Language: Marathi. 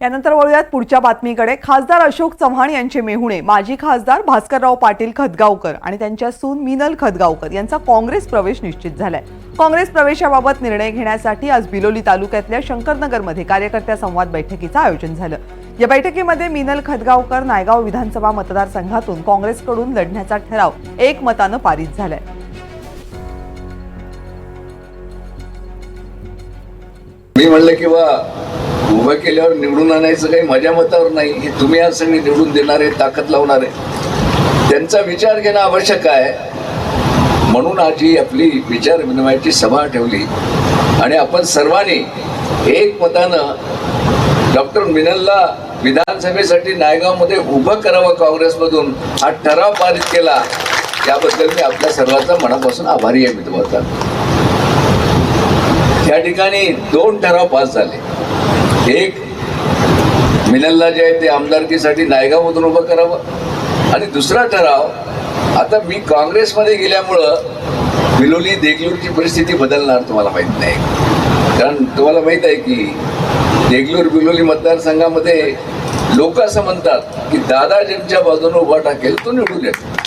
यानंतर वळूयात पुढच्या बातमीकडे। खासदार अशोक चव्हाण यांचे मेहुणे माजी खासदार भास्करराव पाटील खदगावकर आणि त्यांच्या सून मिनल खदगावकर यांचा काँग्रेस प्रवेश निश्चित झालाय। काँग्रेस प्रवेशाबाबत निर्णय घेण्यासाठी आज बिलोली तालुक्यातल्या शंकरनगरमध्ये कार्यकर्त्या संवाद बैठकीचं आयोजन झालं। या बैठकीमध्ये मिनल खदगावकर नायगाव विधानसभा मतदारसंघातून काँग्रेसकडून लढण्याचा ठराव एकमतानं पारित झालाय। मी म्हणलं की उभं केल्यावर निवडून आणायचं काही माझ्या मतावर नाही, हे तुम्ही आज सगळे निवडून देणारे, ताकद लावणारे, त्यांचा विचार घेणं आवश्यक आहे। म्हणून आज ही आपली विचार विनिमयाची सभा ठेवली आणि आपण सर्वांनी एकमतानं डॉक्टर मिनलला विधानसभेसाठी नायगावमध्ये उभं करावं काँग्रेसमधून हा ठराव पारित केला। याबद्दल मी आपल्या सर्वांचा मनापासून आभारी आहे। मी तुम्हाला या ठिकाणी दोन ठराव पास झाले। एक, मिनलला जे आहे ते आमदारकीसाठी नायगावमधून उभं करावं आणि दुसरा ठराव, आता मी काँग्रेसमध्ये गेल्यामुळं बिलोली देगलूरची परिस्थिती बदलणार तुम्हाला माहीत नाही। कारण तुम्हाला माहीत आहे की देगलूर बिलोली मतदारसंघामध्ये लोक असं म्हणतात की दादा ज्यांच्या बाजूने उभा टाकेल तो निवडून येतो।